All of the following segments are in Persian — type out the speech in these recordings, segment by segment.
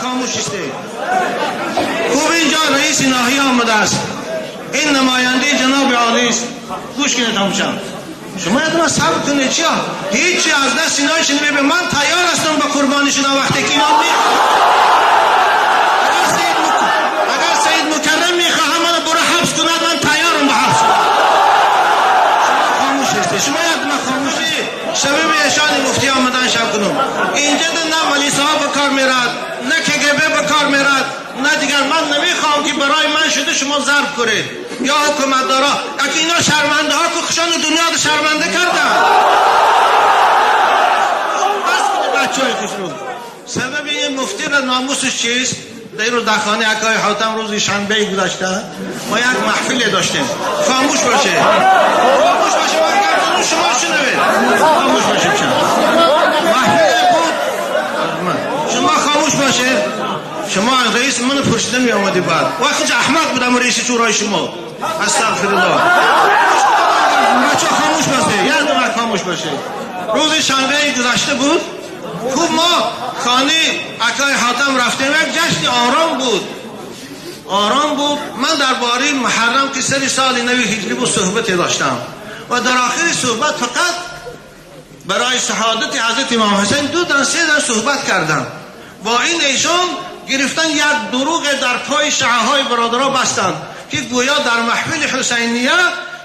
خاموش ایسته. خوب اینجا رئیس ناحیه آمده است، این نماینده جناب عالی است. گوش کنید همچنان شما یادم صبر کنید. چیا هیچی از دست اینایش نمیبه. من تیار هستم با قربانی شدن وقتی که اینا اگر سید مکرم میخواه من برو حبس کند، من تیارم با حبس کنم. شما خاموش هستی. شما یادم خاموشی سبب اشان مفتی آمدن شب کنم. اینجا نه ولی صاحب به کار میرد، نه کگبه به کار میرد، نه دیگر. من نمیخوام که برای من شده شما ضرب کنید یا حکومت دارا. اگه اینا شرمنده ها که خشان دنیا رو شرمنده کردن. بس کنید بچه های خوشرو. سبب این مفتی را ناموسش چیست؟ در رو دخانه اکای حاتم روزی شنبه گذاشته ما یک محفل داشتیم. خاموش باشه، خاموش باشه. من گفتم شما شنوید. خاموش باشه. محفل بود. شما خاموش باشه. شما رئیس من پرسیدن می آمدی بعد وقتی احمق بودم رئیس شورای شما. استغفر الله. بچه خاموش باشه. یادم خاموش باشه. روز شنبه گذشته بود. خوب ما خانه اکای حاتم رفتیم. یک جشن آرام بود. من درباره محرم که سری سال نوی هجری بود صحبت داشتم و در آخر صحبت فقط برای شهادت حضرت امام حسین 2-3 صحبت کردم. با این ایشان گرفتن یک دروغ در پای شیعه‌های برادرها بستند که گویا در محفل حسینیه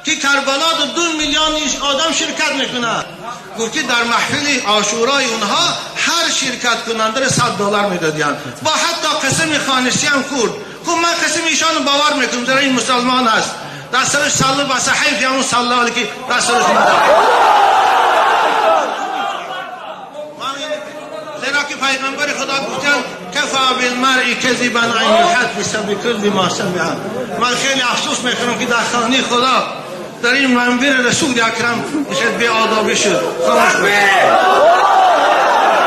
که کربلا 2 میلیون آدم شرکت میکنه. گفتی در محفل عاشورای اونها هر شرکت کننده $100 میدادیان. با حتی قسم خانسی هم کرد. خب من قسم ایشان باور میکنم در این مسلمان هست. در سرش صلی و صحیف یا اون صلی که در سرش زیرا که پیغمبر خدا گفتن کفا بالمرء کذبا ان یحدث بكل ما سمع. من خیلی افسوس میکنم که در خانه خدا در این منبر رسول اکرم شد بی آدابی شد. خاموش باشه.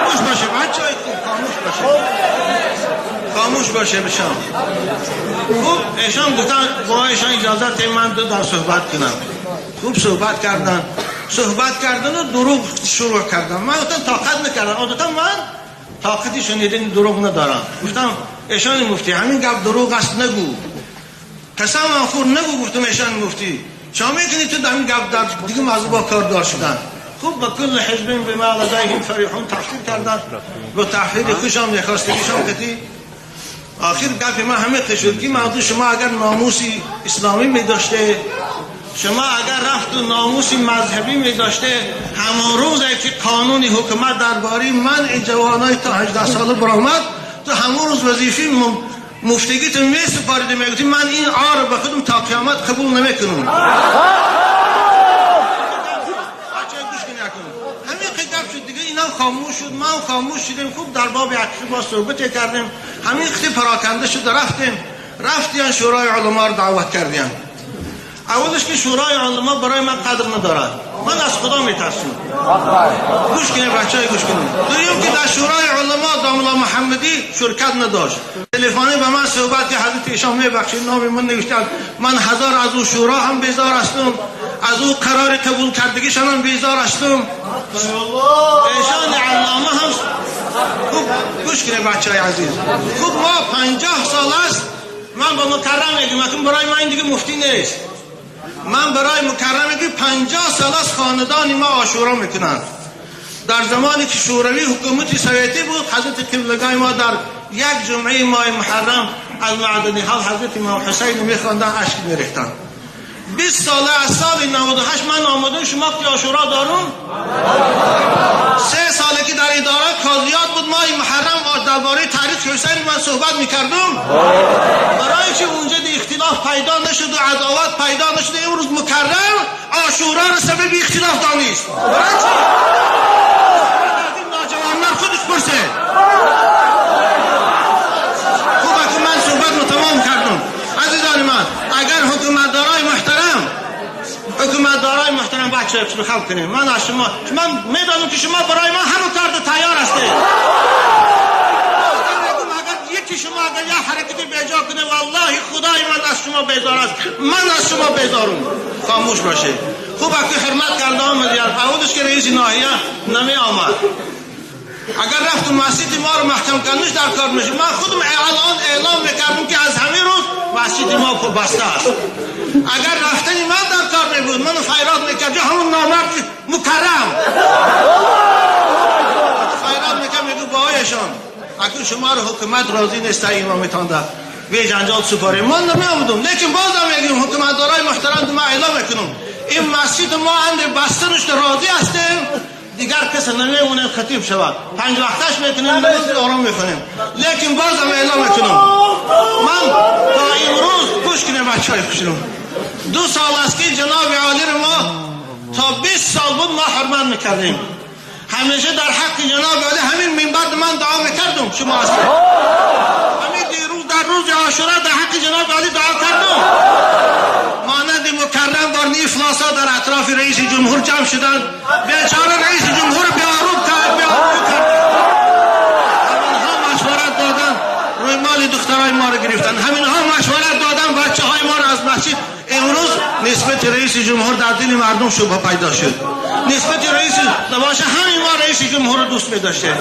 خاموش باشه بچه‌های خوب. خاموش باشه بشام. خوب ایشان گفتن با ایشان اجازت من در صحبت کنم. خوب صحبت کردن و دروغ شروع کردن. من گفتم طاقت نکردم. عادتا من طاقتی شنیدن دروغ ندارم. گفتم ایشان مفتی همین گپ دروغ است نگو. قسم خور نگو. گفتم ایشان مفتی شما میکنید تو در این گپ در دیگه موضوع با کار دار شدن. خوب با کل حزب بما لدیهم فریحون تحقیق کردن. با تحقیق خوشم نخواستگیشم کتی آخر گپ من همه قشد که موضوع شما اگر ناموسی اسلامی می داشته، شما اگر رفت و ناموسی مذهبی می داشته، همان روز که قانون حکومت درباره منع جوانای تا 18 ساله برآمد، تو همون روز وظیفه مفتگی تو می سپاریدی. میگفتی من این آر به خودم تا قیامت قبول نمیکنم. اینا خاموش شد. من خاموش شدیم. خوب در باب عقیده با صحبت کردیم. همین خطی پراکنده شد. رفتیم شورای علما رو دعوت کردیم. اولش که شورای علما برای من قدر ندارد. من از خدا میترسم. گوش کنید بچه‌ها گوش کنید. دویم که در شورای علما داملا محمدی شرکت نداشت. تلفنی به من صحبت که حضرت ایشان میبخشید نام من نوشتن. من هزار از او شورا هم بیزار هستم. از او قرار قبول کردگیشان هم بیزار هستم. ایشان علامه هم خوب گوش کنید بچه‌های عزیز. خوب ما 50 سال است من با مکرم میگم برای من دیگه مفتی نیست. من برای مکرمه که 50 سال از خاندان ما عاشورا میکنند. در زمانی که شوروی حکومت سوویتی بود حضرت قبلگاه ما در یک جمعه ماه محرم از معدنی حال حضرت امام حسین میخواندن اشک میریختن. 20 ساله از سال 98 من آمدم شما که عاشورا دارم. 3 ساله که در اداره قاضیات بود ماه محرم درباره تاریخ حسین من صحبت میکردم. برای که اونجا اختلاف پیدا نشد و عداوت پیدا نشد. امروز مکرم عاشورا را سبب اختلاف دانست. برای چی؟ این ناجوانان خودش پرسه. خوبه که من صحبت رو تمام کردم. عزیزان من اگر حکومتدارای محترم بچه رو خلق کنیم. من از شما میدانم که شما برای من همه کار تیار هستید. یکی شما اگر یه حرکتی بیجا کنه والله خدای من از شما بیزار است. من از شما بیزارم. خاموش باشه. خوب که حرمت کرده آمد. اولش که رئیس ناحیه نمی آمد. اگر رفتم مسجد ما رو محکم کردنش در کار میشه. من خودم اعلام میکردم که از همین روز مسجد ما بسته است. اگر رفتنی من در کار نبود، منو خیرات میکرد همون نامرد مکرم خیرات میکرد میگو باهایشان اکنون شما رو حکومت راضی نیست امامتان در وی جنجال سپاری من نمیامدم. لیکن بازم میگیم حکومتدارای محترم ما اعلام میکنم این مسجد ما اند بستنش راضی هستیم، دیگر کسی نمیمونه خطیب شود، 5 وقتش میکنیم نماز آرام میخونیم. لیکن بازم اعلام میکنم من تا امروز گوش کنیم بچهای خوشم 2 سال است که جناب عالی ما تا 20 سال بود ما حرمت میکردیم. همیشه در حق جناب عالی همین منبر من دعا میکردم. شما هستید همین دیروز در روز عاشورا در حق جناب عالی دعا کردم. مانند مکرم بار افلاسا در اطراف رئیس جمهور جمع شدن، بیچاره رئیس جمهور بیاروب کرد. همینها مشورت دادن روی مال دخترای ما رو گرفتن، همینها مشورت دادن بچه های ما رو از مسجد. امروز نسبت رئیس جمهور در دل مردم شبه پیدا شد. نسبت رئیس نباشه همین ما رئیس جمهور رو دوست می‌داشته.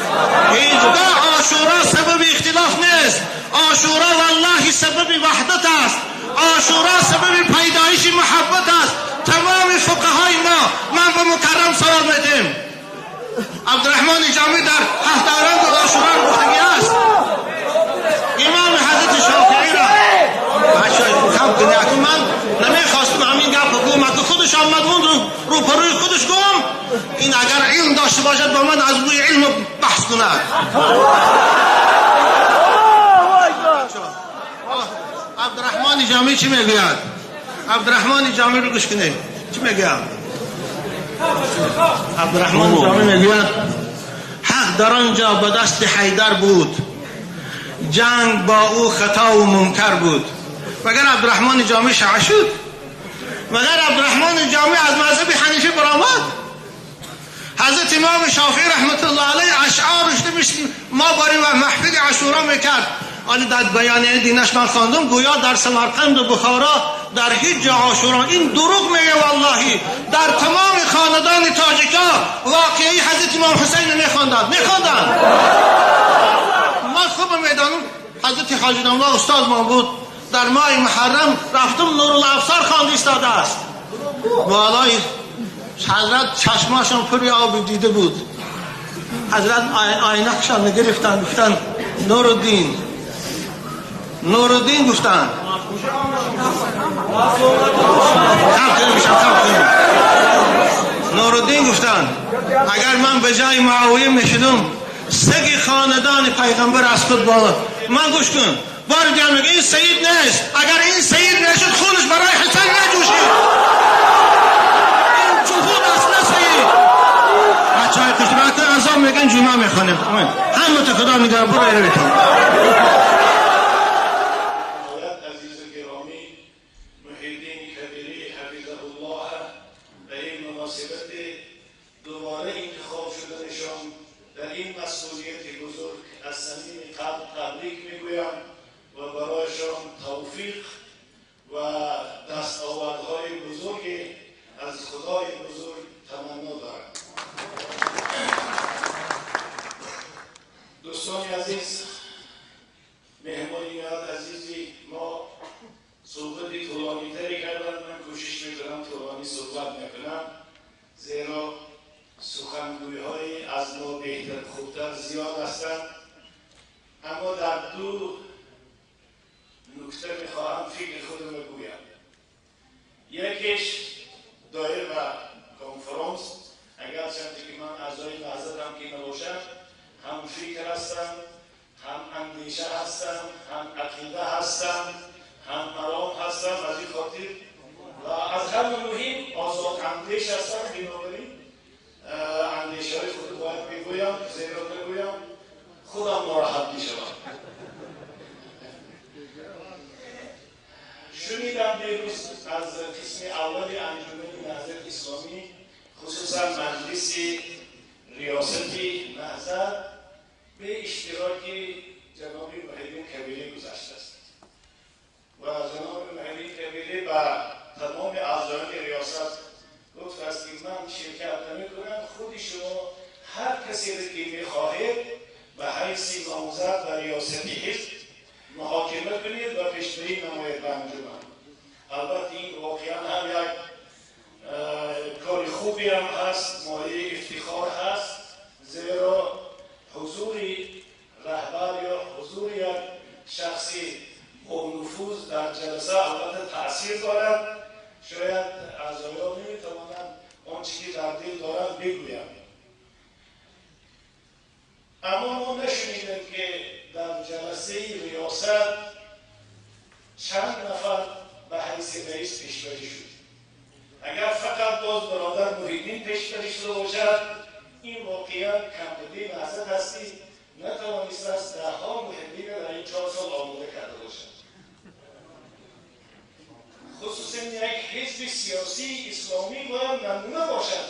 اینجا عاشورا سبب اختلاف نیست، عاشورا والله سبب وحدت است، عاشورا سبب پیدایش محبت است. تمام فقهای ما من به مکرم سوال میدم. عبدالرحمن جامی در هفت‌آرند عاشورا رو گفتگی است. امام حضرت شافعی را بچه‌های خوب کنی اکنون من نمیخواستم همین گپ بگم اکنون خودش آمد اون رو پروی خودش گم. این اگر علم داشته باشد با من از روی علم بحث کند. عبدالرحمن جامی چی میگوید؟ عبدالرحمن جامی رو گوش کنید چی میگوید؟ عبدالرحمن جامی میگوید حق در آنجا به دست حیدر بود، جنگ با او خطا و منکر بود. مگر عبدالرحمن جامی شیعه شد؟ مگر عبدالرحمن جامی از مذهب حنیفی برآمد؟ حضرت امام شافعی رحمت الله علیه اشعارش نمیشت ما باری و محفل عاشورا میکرد. آن در بیانیه دینش من خواندم گویا در سمرقند و بخارا در هیچ جا عاشورا این دروغ میگه والله در تمام خاندان تاجیکا واقعی حضرت امام حسین میخواندند. ما خوب میدانم حضرت حاجی نملا استاد ما بود در ماه محرم رفتم نورالابصار خواند ایستاده است. والای حضرت چشماشان پری آب دیده بود. حضرت آینکشان نگرفتن گفتن نورالدین گفتن نورالدین گفتن اگر من به جای معاویه میشدم سگ خاندان پیغمبر از خود بالا من گوش کن بار دیگر میگه این سید نیست. اگر این سید نشد خونش برای حسین نجوشید. این جهود اصلا سید بچه های کشتبه که ازام میگن جمعه میخوانیم همه تو خدا میگه برو ایره بیتون. دوباره انتخاب شدنشان در این مسئولیت بزرگ از صمیم قلب تبریک میگویم و برایشان توفیق و دستاوردهای بزرگی از خدای بزرگ تمنا دارم. دوستان عزیز، مهمانیان عزیزی ما صحبت طولانی تری کردن. من کوشش میکنم طولانی صحبت نکنم زیرا سخنگوی های از ما بهتر خوبتر زیاد هستند، اما در 2 نکته میخواهم فکر خودم بگویم. یکیش دایر و کنفرانس اگرچه که من اعضای معزدم که نباشم هم فکر هستم، هم اندیشه هستم، هم عقیده هستم، هم مرام هستم. از این خاطر و از همه مهم آزاد اندیش هستم. بنابراین اندیشه های خود باید بگویم، زیرا بگویم خودم ناراحت میشوم. شنیدم دیروز از قسم اول انجمن نهضت اسلامی خصوصا مجلس ریاستی نهضت به اشتراک جناب محیدین کبیری گذشته است و جناب محیدین کبیری با تمام اعضایان ریاست گفت است که من شرکت نمی کنم، خود شما هر کسی را که میخواهید حیث نامزد و ریاستی حزب محاکمه کنید و پیشبری نماید به انجمن. البته این واقعا هم یک کار خوبی هم هست، مایه افتخار هست، زیرا حضور رهبر یا حضور یک شخصی با نفوذ در جلسه البته تأثیر دارد. شاید اعضایان نمیتوانند آنچه که در دل دارند بگویند، اما ما نشنیدیم که در جلسه ریاست چند نفر به حیث رئیس پیشبری شد. اگر فقط باز برادر محیدین پیشبری شده باشد، این واقعا کمبودی نهضت هستی نتوانست از دهها محبین در این 4 سال آماده کرده باشد. خصوصا یک حزب سیاسی اسلامی باید نمونه باشد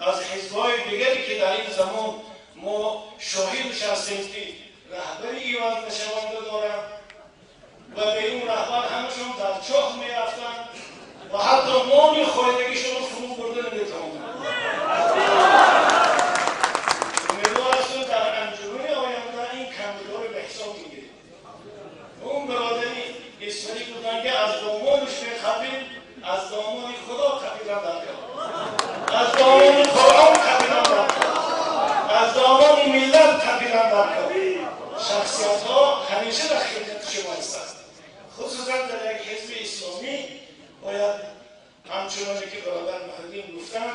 از حزب‌های دیگری که در این زمان ما شاهدش هستیم که رهبری ایوان نشونده دارند و به این رهبر همشون در چاه می‌رفتند و حتی نان خواهدگیشون رو فرو برده نمی‌توانند. امیدوار هستم در انجمن آینده این کمبودها رو به حساب می‌گیریم. اون برادری اسمانی بودن که از دامانش می‌خپید، از دامان خدا خپیدن در کرد، از دامان قرآن خپیدن در کرد، از دامان ملت خپیدن در کرد. شخصیت‌ها همیشه در خدمت شما هستند. خصوصا در یک حزب اسلامی باید همچنانی که برادر محمدین گفتن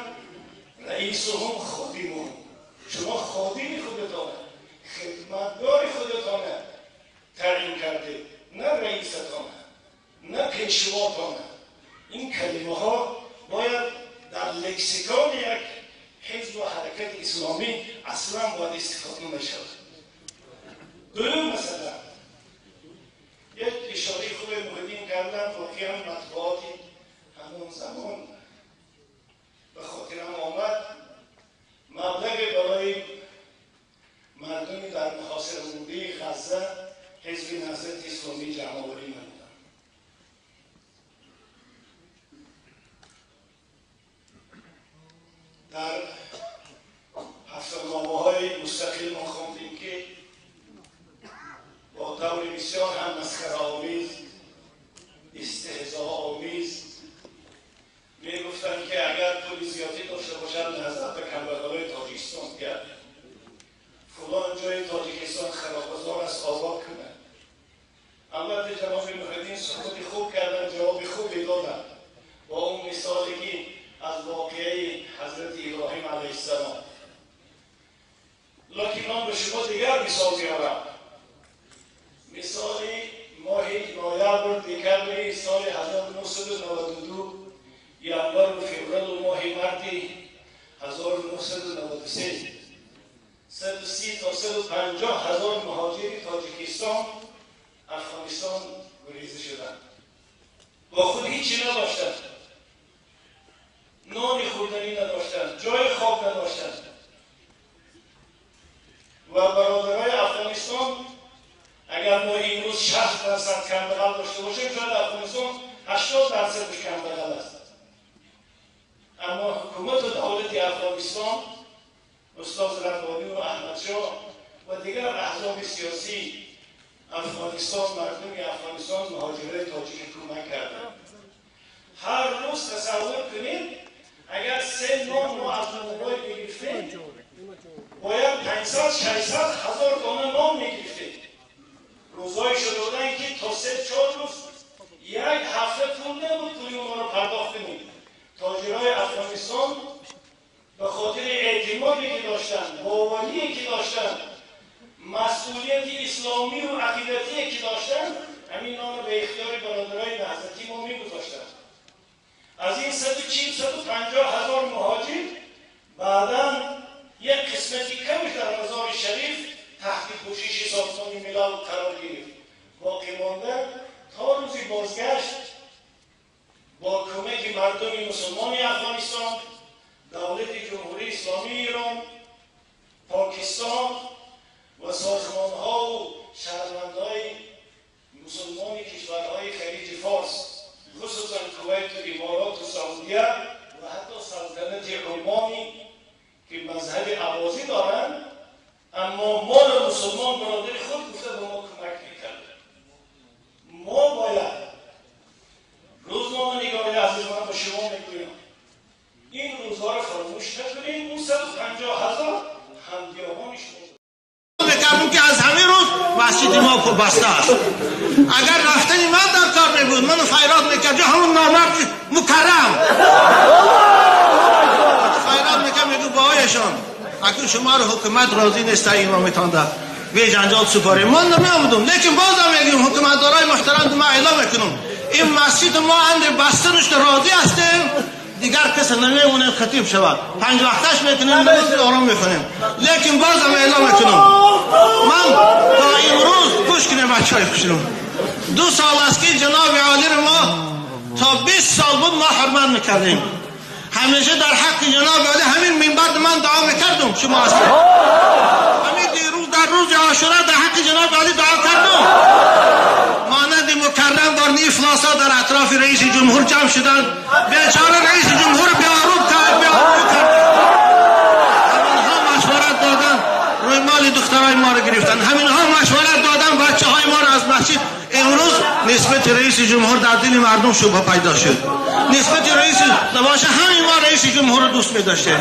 رئیسهم خادمهم. شما خادم خودتانه، خدمتگار خودتانه تعیین کرده، نه رئیستانه، نه پیشواتانه. این کلمه ها باید در لکسیکان یک حزب و حرکت اسلامی اصلا باید استفاده نشود. دوم مثلا یک اشاره خوب محیدین کردن، واقعا مطبوعاتی همون زمان به خاطرم آمد مبلغ برای مردمی در محاصره مونده غزه حزب نهضت اسلامی جمع‌آوری نمودند. در هفته‌نامه‌های مستقل ما خواندیم که با طور بسیار هم مسخره‌آمیز، استهزاء‌آمیز می‌گفتند که اگر پول زیادی داشته باشد نهضت به کمبغلای تاجیکستان کرد، فلان جای تاجیکستان خراب‌بازار است آباد کنه. البته جناب محیدین سکوت خوب کردن، جواب خوبی دادن با اون مثالی که از واقعه حضرت ابراهیم علیه السلام. لکن من به شما دیگر مثال بیارم. مثالی ماه نوامبر دکمبر سال 1992 ینور و فوریه و ماه مارس 1993 130 تا 150 هزار مهاجر تاجیکستان افغانستان گریزه شدند. با خود هیچی نداشتند، نان خوردنی نداشتند، جای خواب نداشتند و برادرای افغانستان اگر ما این روز 60% کمبغل داشته باشیم شاید افغانستان 80% کمبغل است. اما حکومت و دولت افغانستان، استاد ربانی و احمدشاه و دیگر احزاب سیاسی افغانستان، مردم افغانستان مهاجرای تاجیک کمک کردند. هر روز تصور کنید اگر 3 نان ما از موبایل میگرفتیم باید 500 600 هزار دانه نان میگرفتیم. روزهای شده بودن که تا 3-4 روز یک هفته پول نبود پولی اونا رو پرداخت کنیم. تاجرای افغانستان به خاطر اعتمادی که داشتن، باوری که داشتن، مسئولیت اسلامی و عقیدتی که داشتن، همین نام به اختیار برادرای نهضتی ما میگذاشتن. از این 140-150 هزار مهاجر بعداً یک قسمتی کمش در مزار شریف تحت پوشش سازمان ملل قرار گرفت. باقی مانده تا روزی بازگشت با کمک مردم مسلمان افغانستان، دولت جمهوری اسلامی ایران، پاکستان و سازمان‌ها و شهروندهای مسلمان کشورهای خلیج فارس، خصوصا کویت و امارات و سعودیه و حتی سلطنت عمانی که مذهب احوازی دارند اما مال مسلمان به مسجد ما بسته است. اگر رفتن من در کار نبود منو خیرات میکرد همون نامرد مکرم خیرات میکرد میگو باهایشان اکنون شما رو حکومت راضی نیست امامتان در به جنجال سپاری من نمیامدم. لیکن بازم میگیم حکومتدارای محترم ما اعلام میکنم این مسجد ما اند بستنش راضی هستیم دیگر کسی نمیمونه خطیب شود 5 وقتش میکنیم نماز آرام میکنیم. لیکن بازم اعلام میکنم من تا امروز گوش کنیم بچهای خوشم 2 سال است که جناب عالی ما تا 20 سال بود ما حرمت میکردیم همیشه در حق جناب عالی همین منبر من دعا میکردم شما هستید همین دیروز در روز عاشورا در حق جناب عالی دعا کردم مانند مکرم بار افلاسا در اطراف رئیس جمهور جمع شدن بیچاره رئیس جمهور بیاروب کرد همینها مشورت دادن روی مال دخترای ما رو گرفتن همینها مشورت دادن بچه های ما رو از مسجد امروز نسبت رئیس جمهور در دل مردم شبه پیدا شد نسبت رئیس نباشه همین ما رئیس جمهور رو دوست می‌داشته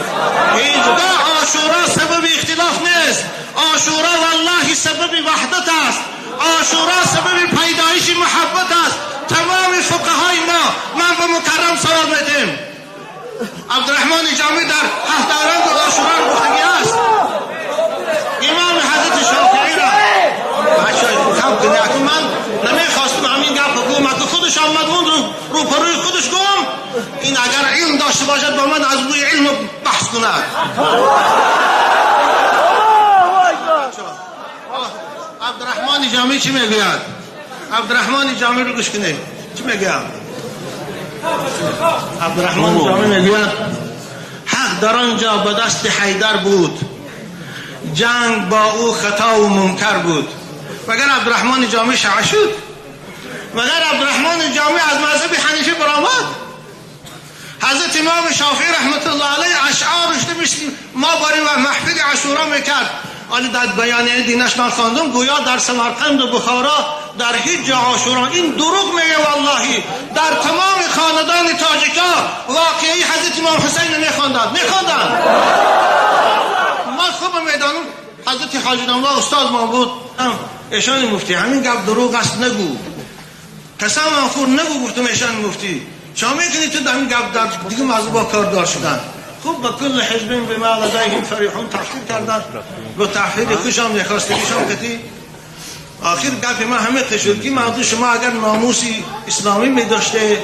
اینجا عاشورا سبب اختلاف نیست عاشورا والله سبب وحدت است عاشورا سبب پیدایش محبت است تمام فقهای ما من به مکرم سوال میدم عبدالرحمن جامی در هفته‌رنگ عاشورا رو گفتگی است امام حضرت شافعی را بچه‌های خوب کنی اکنون من نمیخواستم همین گپ بگم اکنون خودش آمد اون رو پروی خودش گم این اگر علم داشته باشد با من از روی علم بحث کند عبدالرحمن جامی چی میگوید عبدالرحمن جامی رو گوش کنید چی میگوید عبدالرحمن جامی میگوید حق در آنجا به دست حیدر بود جنگ با او خطا و منکر بود مگر عبدالرحمن جامی شیعه شد مگر عبدالرحمن جامی از مذهب حنیفی برآمد حضرت امام شافعی رحمت الله علیه اشعارش نمیشت ما برای محفل عاشورا میکرد آن در بیانیه دینش من خواندم گویا در سمرقند و بخارا در هیچ جا عاشورا این دروغ میگه والله در تمام خاندان تاجیکا واقعی حضرت امام حسین میخواندن ما خوب میدانم حضرت حاجی الله استاد ما بود ایشان مفتی همین گپ دروغ است نگو قسم منفور نگو گفتم ایشان مفتی شما میکنید تو در این گپ در دیگه موضوع با کاردار شدن خوب با کل حزب به ما لدیهم فریحون تفسیر کردن با تحقیق خوشم نخواستگیشم کتی آخر گپ ما همه قشرکی موضوع شما اگر ناموسی اسلامی می داشته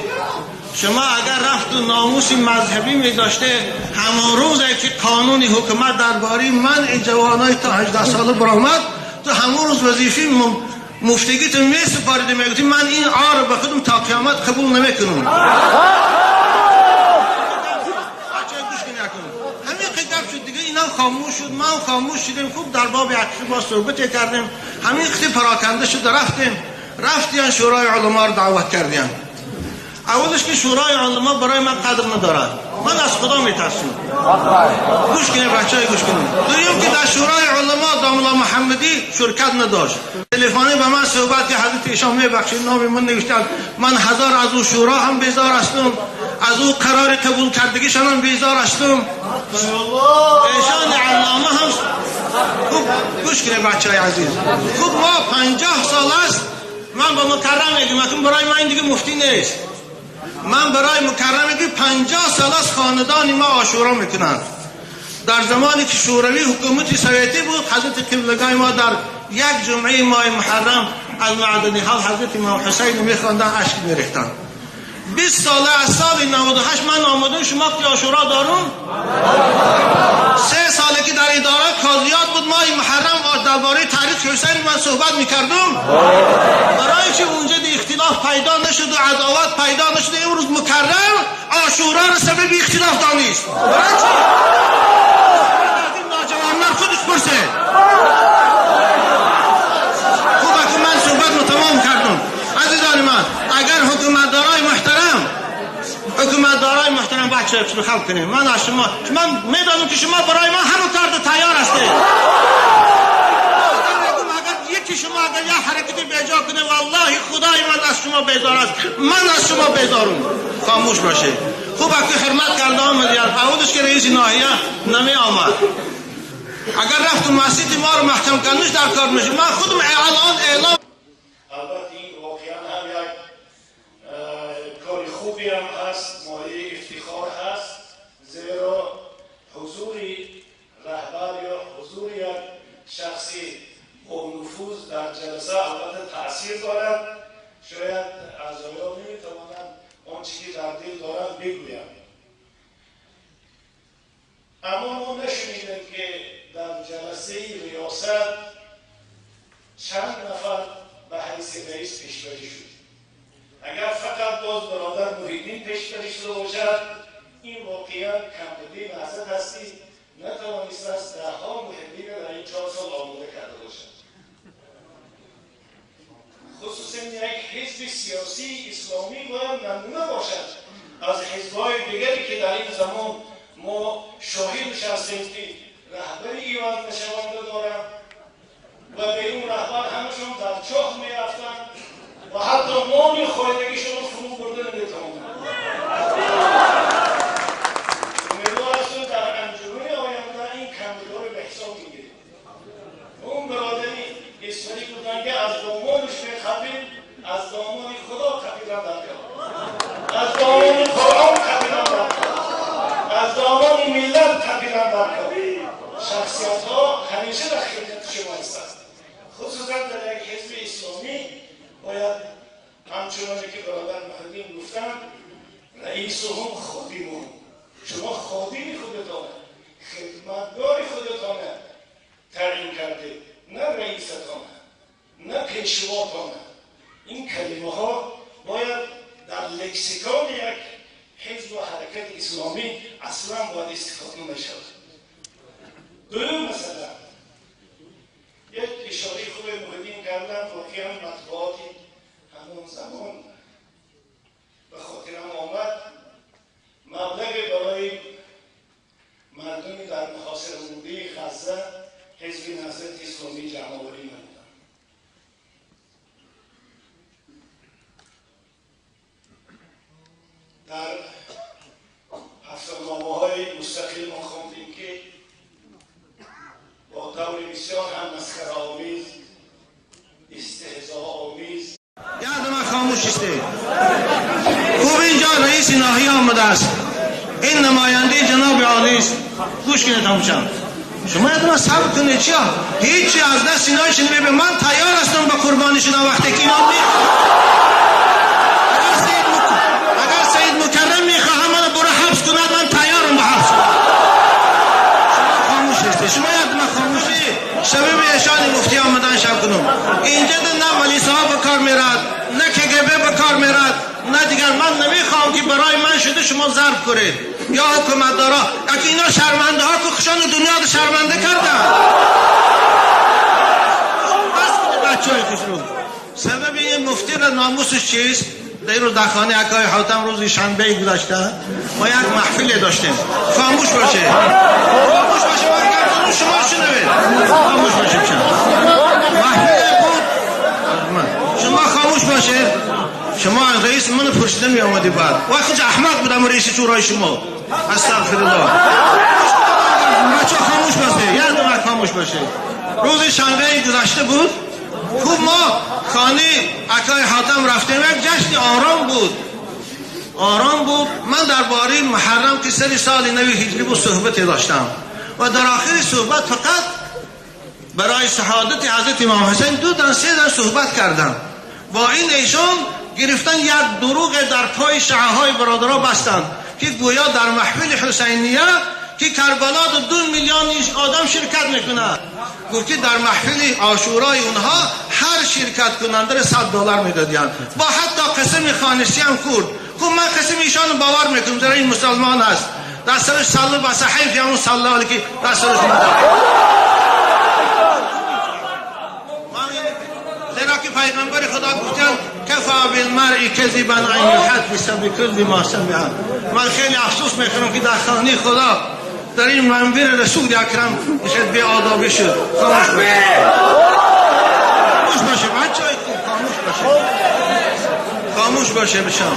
شما اگر رفت و ناموسی مذهبی می داشته همون روزی که قانون حکومت درباره منع جوانای تا 18 ساله برآمد تو همون روز وظیفه مفتگی تو می سپاریدی میگویی من این آر به خودم تا قیامت قبول نمیکنم اینا خاموش شد ما خاموش شدیم خوب در باب عقیده با صحبت کردیم همین خطی پراکنده شد رفتیم شورای علما رو دعوت کردیم اولش که شورای علما برای من قدر ندارد من از خدا میترسم گوش کنید بچه‌ها گوش کنید دویم که در شورای علما داملا محمدی شرکت نداشت تلفنی به من صحبت که حضرت ایشان میبخشید نام من نوشتن من هزار از او شورا هم بیزار هستم از او قرار قبول کردگیشان هم بیزار هستم ایشان علامه هم خوب گوش کنید بچه‌های عزیز خوب ما 50 سال است من با مکرم میگم اکنون برای من دیگه مفتی نیست من برای مکرمه که 50 سال از خاندان ما عاشورا میکنند در زمانی که شوروی حکومت سوویتی بود حضرت قبلگاه ما در یک جمعه ماه محرم از معدنی حال حضرت امام حسین میخواندن اشک میریختن 20 ساله از سال 98 من آمدم شما که عاشورا دارون 3 ساله که در اداره قاضیات بود ماه محرم درباره تاریخ حسین من صحبت میکردم برای که اونجا اختلاف پیدا نشد و عداوت پیدا نشد امروز مکرم عاشورا را سبب اختلاف دانست برای چی؟ این ناجوانان خودش پرسه خوبه که من صحبت رو تمام کردم عزیزان من اگر حکومتدارای محترم بچه رو خلق کنیم من از شما میدانم که شما برای ما همه کار تیار هستید یکی شما اگر یه حرکتی بیجا کنه والله خدای من از شما بیزار است من از شما بیزارم خاموش باشه خوب اگه حرمت کرده آمدید اولش که رئیس ناحیه نمی آمد اگر رفتم مسجد ما رو محکم کنش در کار میشه من خودم الان جلسه البته تاثیر دارد. شاید اعضایان نمیتوانند آنچه که در دل دارند بگویند، اما ما نشنیدیم که در جلسه ریاست چند نفر به حیث رئیس پیشبری شد. اگر فقط باز برادر محیدین پیشبری شده باشد، این واقعا کمبودی محض هستی نتوانست از دهها محبین در این 4 سال آماده کرده باشد. خصوصا یک حزب سیاسی اسلامی باید نمونه باشد از حزب‌های دیگری که در این زمان ما شاهد نشستیم که رهبر ایوان نشونده دارند و به این رهبر همشون در چاه می‌رفتند و حتی مالی خواهدگیشون رو فرو برده نمی‌توانند. امیدوار هستم در انجمن آینده این کمبودها رو به حساب می‌گیریم. اون برادری اسمانی بودن که از دامانش می‌خپید، از دامان خدا خپیدن در کرد، از دامان قرآن خپیدن در کرد، از دامان ملت خپیدن در کرد. شخصیت‌ها همیشه در خدمت شما هستند. خصوصا در یک حزب اسلامی باید همچنانی که برادر محمدین گفتن رئیسهم خادمهم. شما خادم خودتانه، خدمتگار خودتانه تعیین کرده، نه رئیستانه، نه پیشواتانه. این کلمه ها باید در لکسیکان یک حزب و حرکت اسلامی اصلا باید استفاده نشود. دوم مثلا یک اشاره خوب محیدین کردن، واقعا مطبوعاتی همون زمان به خاطرم آمد مبلغ برای مردمی در محاصره مونده غزه حزب نهضت اسلامی جمع‌آوری نمودند. در هفته‌نامه‌های مستقل ما خواندیم که با طور بسیار هم مسخره‌آمیز، استهزاء‌آمیز یاد من خاموش استه. خوب اینجا رئیس ناحیه آمده است، این نماینده جناب عالی است. گوش کنید همچنان. شما یاد من صبر کنید. چیا؟ هیچی از دست اینایی شنیده به من تیار هستم با قربانی شدن وقتی که اینا اگر سید مکرم میخواه من برو حبس کند، من تیارم به حبس کنم. شما خاموش هستی. شما یاد من خاموشی. شبه به اشان مفتی آمدن شب کنم. اینجا نه ولی صاحب به کار میرد، نه کگبه به کار میرد، نه دیگر. من نمیخوام که برای من شده شما ضرب کنید یا حکومت دارا. اگه اینا شرمنده ها که خشان دنیا رو شرمنده کردن. بس کنید بچه های خوش رو. سبب این مفتی را ناموسش چیست؟ در رو دخانه اکای حاتم روزی شنبه گذاشته ما یک محفل داشتیم. خاموش باشه، خاموش باشه. من شما شنوید. خاموش باشه بشن. محفل بود. شما خاموش باشه. شما رئیس من پرسیده می آمدی بعد وقتی احمق بودم رئیس شورای شما. استغفرالله. بچه خاموش باشه. یاد من خاموش باشه. روز شنبه گذشته بود. خوب ما خانه اکای حاتم رفتیم. یک جشن آرام بود، آرام بود. من درباره محرم که سری سال نوی هجری بود صحبتی داشتم و در آخر صحبت فقط برای شهادت حضرت امام حسین 2 تا 3 تا صحبت کردم. با این ایشان گرفتن یک دروغ در پای شیعه‌های برادرها بستند که گویا در محفل حسینیه که کربلا 2 میلیون آدم شرکت میکنه. گفتی در محفل عاشورای اونها هر شرکت کننده $100 میدادیان، با حتی قسم خانشی هم کرد. خب من قسم ایشان باور میکنم، در این مسلمان هست. در سرش صلی و صحیف یا اون صلی علیه که در سرش مدد. زیرا که پیغمبر خدا گفتن کفا بالمرء کذبا ان یحدث بکل ما سمع. من خیلی افسوس میکنم که در خانه خدا در این منبر رسول اکرم شد بی آدابی شد. خاموش باشه. خاموش باشه بچه های خوب. خاموش باشه. خاموش باشه بشم.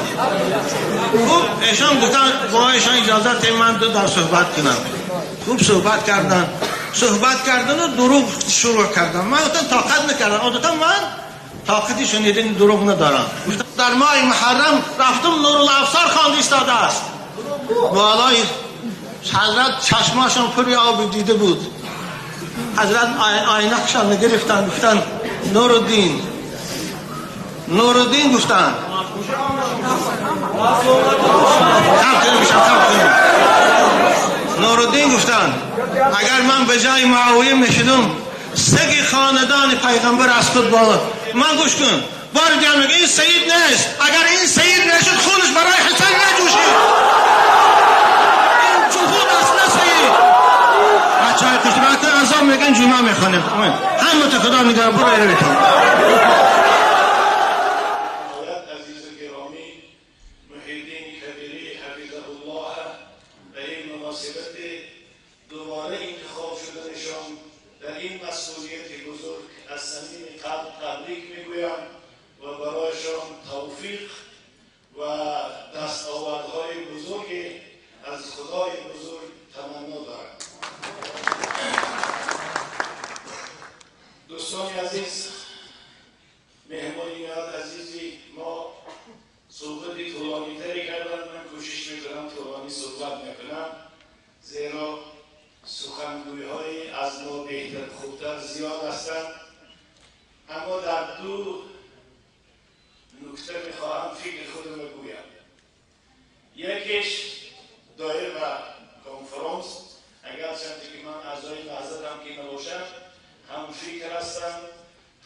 خوب ایشان گفتن با ایشان اجازه تیم من 2 در صحبت کنم. خوب صحبت کردن. صحبت کردن و دروغ شروع کردن. من گفتم طاقت نکردم. عادتا من طاقتی شنیدن دروغ ندارم. در ماه محرم رفتم نورالابصار خانه ایستاده است. بالای حضرت چشماشون پری آب دیده بود. حضرت آینکشان گرفتن گفتن نورالدین گفتن نورالدین گفتن اگر من به جای معاویه میشدم سگ خاندان پیغمبر از خود با من گوش کن بار دیگر میگه این سید نیست اگر این سید نشد خونش برای حسین نجوشید این جهود است نه سید بچه های کشت ازام میگن جمعه میخوانیم همه تا خدا نگه برو ایرویتون دوباره انتخاب شدنشان در این مسئولیت بزرگ از صمیم قلب تبریک میگویم و برایشان توفیق و دستاوردهای بزرگی از خدای بزرگ تمنا دارم. دوستان عزیز، مهمانان عزیزی، ما صحبتی طولانی تری کردن. من کوشش میکنم طولانی صحبت نکنم زیرا سخنگوی های از ما بهتر خوبتر زیاد هستند، اما در دو نکته میخواهم فکر خودم بگویم. یکیش دایر و کنفرانس، اگرچه که من اعضای مذهبم که نباشم هم فکر هستم،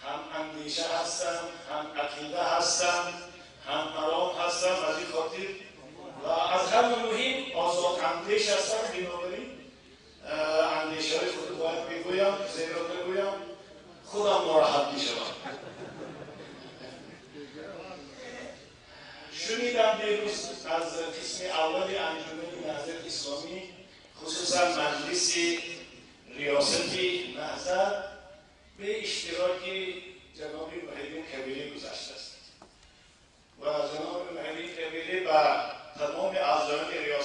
هم اندیشه هستم، هم عقیده هستم، هم مرام هستم. از این خاطر و از همه مهم آزاد اندیش هستم. بنابراین اندیشه های خود باید بگویم، زیرا بگویم خودم ناراحت میشوم. شنیدم دیروز از قسم اول انجمن نهضت اسلامی خصوصا مجلس ریاستی نهضت به اشتراک جناب محیدین کبیری گذشته است و جناب محیدین کبیری با تمام اعضایان ریاست